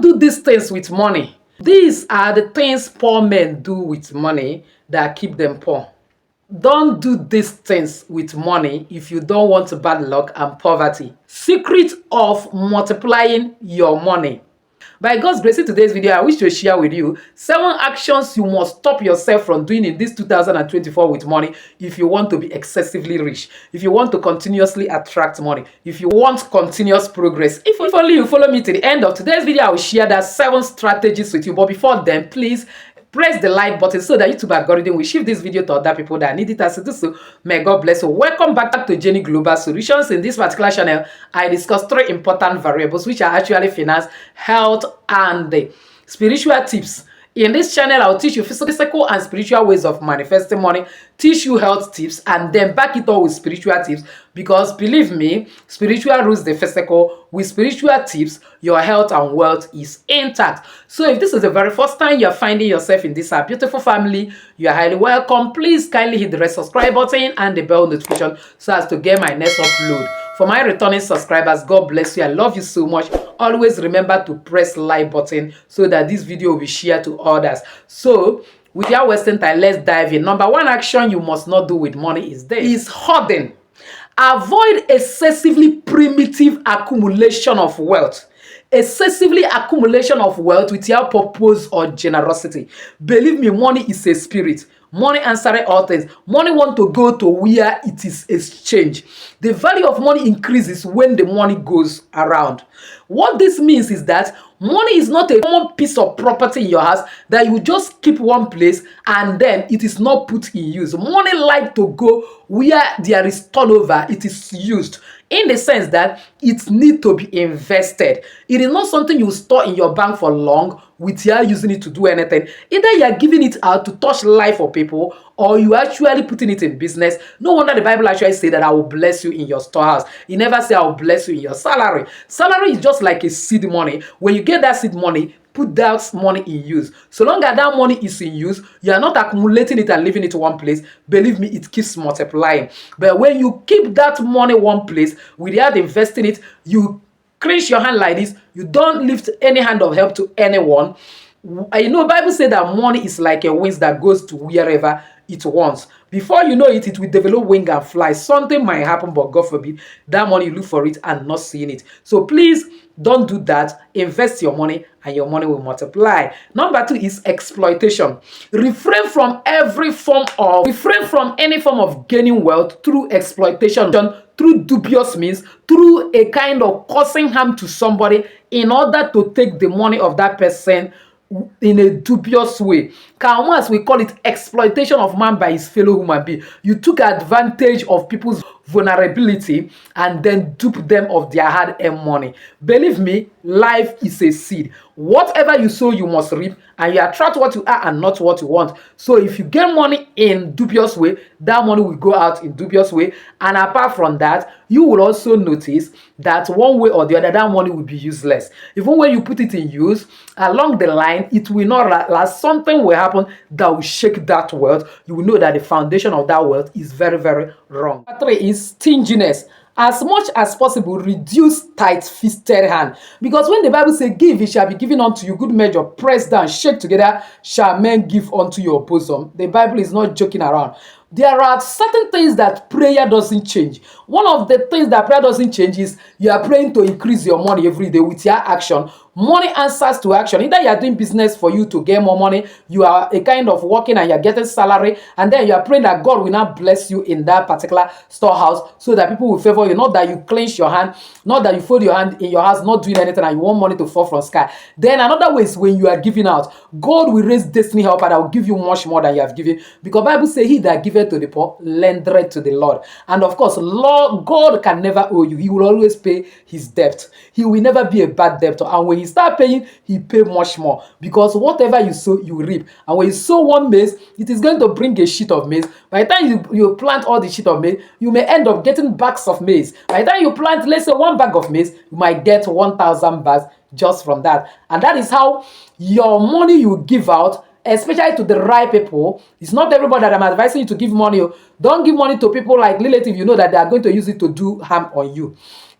do these things with money. These are the things poor men do with money that keep them poor. Don't do these things with money if you don't want bad luck and poverty. Secret of multiplying your money. By God's grace, in today's video, I wish to share with you 7 actions you must stop yourself from doing in this 2024 with money if you want to be excessively rich, if you want to continuously attract money, if you want continuous progress. If only you follow me to the end of today's video, I will share that 7 strategies with you. But before then, please press the like button so that YouTube algorithm will shift this video to other people that need it as it is. So may God bless you. Welcome back to Jenny Global Solutions. In this particular channel, I discuss 3 important variables which are actually finance, health, and spiritual tips. In this channel, I'll teach you physical and spiritual ways of manifesting money, teach you health tips, and then back it up with spiritual tips. Because believe me, spiritual rules the physical. With spiritual tips, your health and wealth is intact. So if this is the very first time you're finding yourself in this beautiful family, you are highly welcome. Please kindly hit the red subscribe button and the bell notification so as to get my next upload. For my returning subscribers, God bless you. I love you so much. Always remember to press like button so that this video will be shared to others. So without wasting time, let's dive in. Number 1 action you must not do with money is hoarding. Avoid excessively primitive accumulation of wealth. Excessively accumulation of wealth without purpose or generosity. Believe me, money is a spirit. Money answering all things. Money want to go to where it is exchanged. The value of money increases when the money goes around. What this means is that money is not a common piece of property in your house that you just keep one place and then it is not put in use. Money like to go where there is turnover, it is used. In the sense that it needs to be invested. It is not something you store in your bank for long without using it to do anything. Either you are giving it out to touch life for people or you are actually putting it in business. No wonder the Bible actually say that I will bless you in your storehouse. It never say I will bless you in your salary. Salary is just like a seed money. When you get that seed money, put that money in use. So long as that money is in use, you are not accumulating it and leaving it to one place. Believe me, it keeps multiplying. But when you keep that money one place without investing it, you clench your hand like this, you don't lift any hand of help to anyone. You know, Bible says that money is like a wings that goes to wherever it wants. Before you know it, it will develop wing and fly. Something might happen, but God forbid, that money, you look for it and not seeing it. So please don't do that. Invest your money and your money will multiply. Number 2 is exploitation. Refrain from any form of gaining wealth through exploitation, through dubious means, through a kind of causing harm to somebody in order to take the money of that person in a dubious way. Once we call it exploitation of man by his fellow human being. You took advantage of people's vulnerability and then dupe them of their hard-earned money. Believe me, life is a seed. Whatever you sow, you must reap, and you attract what you are and not what you want. So if you get money in dubious way, that money will go out in dubious way. And apart from that, you will also notice that one way or the other, that money will be useless. Even when you put it in use, along the line, it will not last. Something will happen that will shake that wealth. You will know that the foundation of that wealth is very, very wrong. Number 3 is stinginess. As much as possible, reduce tight-fisted hand. Because when the Bible says, give, it shall be given unto you, good measure, pressed down, shake together, shall men give unto your bosom. The Bible is not joking around. There are certain things that prayer doesn't change. One of the things that prayer doesn't change is you are praying to increase your money every day with your action. Money answers to action. Either you are doing business for you to get more money, you are a kind of working and you are getting salary, and then you are praying that God will not bless you in that particular storehouse so that people will favor you. Not that you clench your hand, not that you fold your hand in your house, not doing anything and you want money to fall from sky. Then another way is when you are giving out, God will raise destiny helper that will give you much more than you have given. Because Bible says, he that giveth to the poor, lendeth to the Lord. And of course, Lord God can never owe you. He will always pay his debt. He will never be a bad debtor. And when he start paying, he pay much more. Because whatever you sow, you reap. And when you sow one maize, it is going to bring a sheet of maize. By the time you plant all the sheet of maize, you may end up getting bags of maize. By the time you plant, let's say, 1 bag of maize, you might get 1,000 bags just from that. And that is how your money you give out especially to the right people. It's not everybody that I'm advising you to give money. Don't give money to people like relative you know that they are going to use it to do harm on you.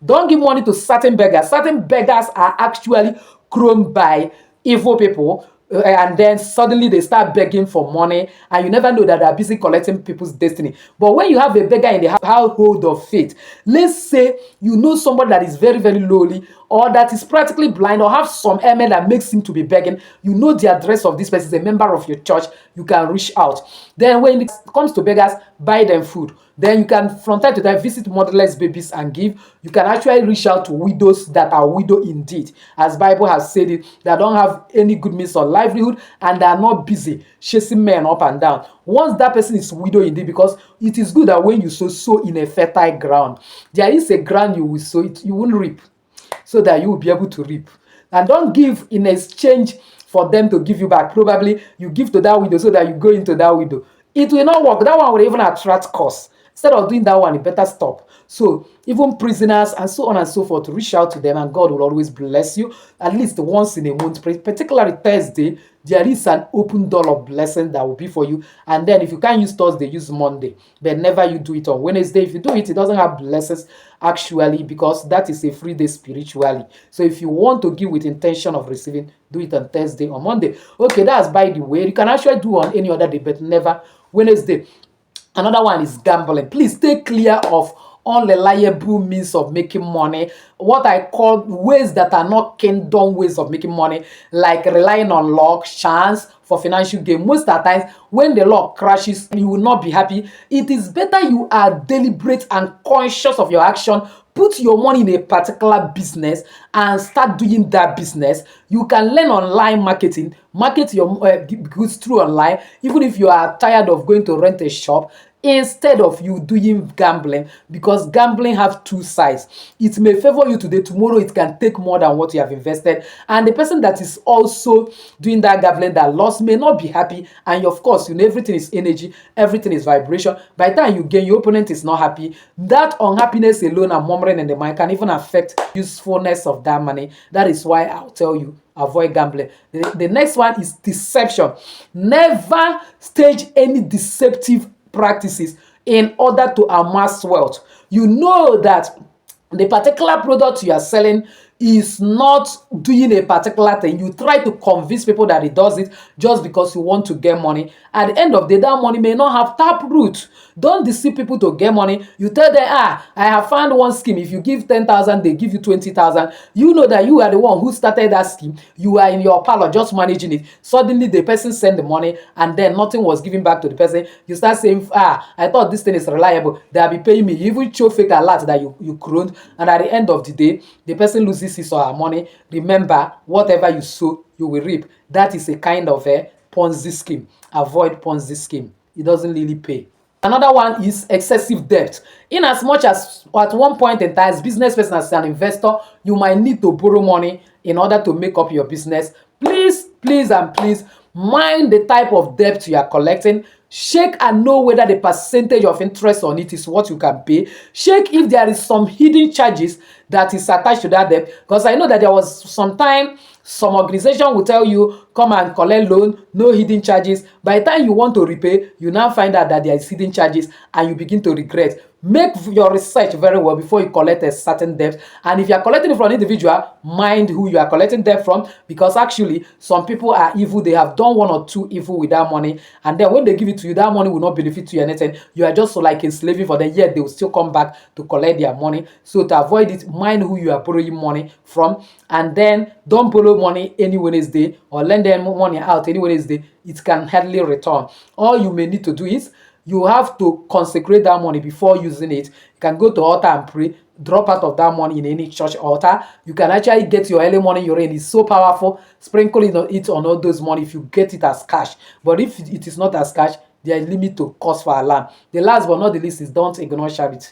Don't give money to certain beggars. Certain beggars are actually grown by evil people, and then suddenly they start begging for money, and you never know that they are busy collecting people's destiny. But when you have a beggar in the household of faith, let's say you know somebody that is very, very lowly, or that is practically blind, or have some ailment that makes him to be begging, you know the address of this person is a member of your church, you can reach out. Then when it comes to beggars, buy them food. Then you can from time to time visit motherless babies and give. You can actually reach out to widows that are widow indeed, as Bible has said it, that don't have any good means of livelihood and they are not busy chasing men up and down. Once that person is widow indeed, because it is good that when you sow in a fertile ground, there is a ground you will sow it, you will reap, so that you will be able to reap. And don't give in exchange for them to give you back. Probably you give to that widow so that you go into that widow. It will not work. That one will even attract costs. Instead of doing that one, you better stop. So even prisoners and so on and so forth, reach out to them and God will always bless you. At least once in a month, particularly Thursday, there is an open door of blessing that will be for you. And then if you can't use Thursday, use Monday. But never you do it on Wednesday. If you do it, it doesn't have blessings actually, because that is a free day spiritually. So if you want to give with intention of receiving, do it on Thursday or Monday. Okay, that's by the way. You can actually do on any other day, but never Wednesday. Another one is gambling. Please stay clear of unreliable means of making money, what I call ways that are not kingdom ways of making money, like relying on luck, chance for financial gain. Most of the times, when the luck crashes, you will not be happy. It is better you are deliberate and conscious of your action. Put your money in a particular business and start doing that business. You can learn online marketing, market your goods through online, even if you are tired of going to rent a shop, instead of you doing gambling, because gambling have two sides. It may favor you today, tomorrow it can take more than what you have invested, and the person that is also doing that gambling that lost may not be happy. And of course, you know, everything is energy, everything is vibration. By the time you gain, your opponent is not happy. That unhappiness alone and murmuring in the mind can even affect usefulness of that money. That is why I'll tell you, avoid gambling. The next one is deception. Never stage any deceptive practices in order to amass wealth. You know that the particular product you are selling is not doing a particular thing. You try to convince people that it does it just because you want to get money. At the end of the day, that money may not have tap root. Don't deceive people to get money. You tell them, I have found one scheme. If you give 10,000, they give you 20,000. You know that you are the one who started that scheme. You are in your parlor just managing it. Suddenly, the person sent the money and then nothing was given back to the person. You start saying, I thought this thing is reliable. They'll be paying me. You even show fake alert that you croned. And at the end of the day, the person loses his or her money. Remember, whatever you sow, you will reap. That is a kind of a Ponzi scheme. Avoid Ponzi scheme. It doesn't really pay. Another one is excessive debt. In as much as at one point in time, as business person, as an investor, you might need to borrow money in order to make up your business. Please, please, and please mind the type of debt you are collecting. Check and know whether the percentage of interest on it is what you can pay. Check if there is some hidden charges that is attached to that debt. Because I know that there was some time some organization will tell you, come and collect loan, no hidden charges. By the time you want to repay, you now find out that there is hidden charges and you begin to regret. Make your research very well before you collect a certain debt. And if you are collecting it from an individual, mind who you are collecting debt from, because actually some people are evil. They have done one or two evil with that money, and then when they give it to you, that money will not benefit you anything. You are just so like enslaving for them, yet they will still come back to collect their money. So to avoid it, mind who you are borrowing money from, and then don't borrow money any Wednesday or lend them money out any Wednesday. It can hardly return. All you may need to do is you have to consecrate that money before using it. You can go to altar and pray, drop out of that money in any church altar. You can actually get your early morning urine. It's so powerful. Sprinkle it on all those money if you get it as cash. But if it is not as cash, there is limit to cost for alarm. The last but not the least is don't ignore charity.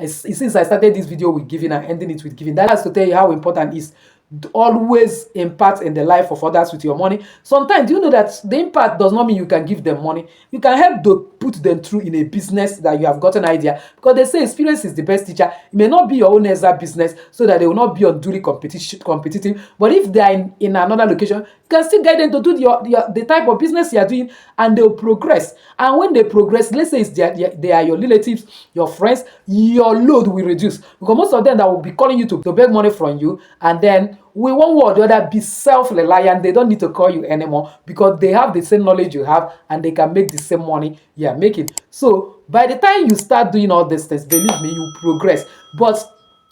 Since I started this video with giving and ending it with giving, that has to tell you how important it is to always impact in the life of others with your money. Sometimes, do you know that the impact does not mean you can give them money. You can help to put them through in a business that you have gotten an idea. Because they say experience is the best teacher. It may not be your own exact business so that they will not be unduly competitive. But if they are in another location, you can still guide them to do the type of business you are doing, and they'll progress. And when they progress, let's say they are your relatives, your friends, your load will reduce, because most of them that will be calling you to beg money from you, and then with one word or the other be self-reliant. They don't need to call you anymore because they have the same knowledge you have, and they can make the same money you are making. So by the time you start doing all these things, believe me, you progress. But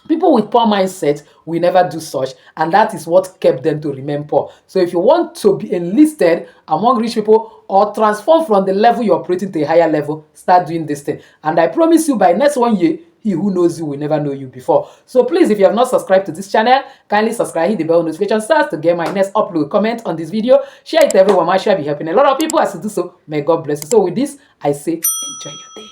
people with poor mindset will never do such, and that is what kept them to remain poor. So if you want to be enlisted among rich people or transform from the level you're operating to a higher level, start doing this thing. And I promise you, by next 1 year, he who knows you will never know you before. So please, if you have not subscribed to this channel, kindly subscribe, hit the bell notification stars to get my next upload. Comment on this video, share it to everyone. I shall be helping a lot of people as you do so. May God bless you. So with this, I say enjoy your day.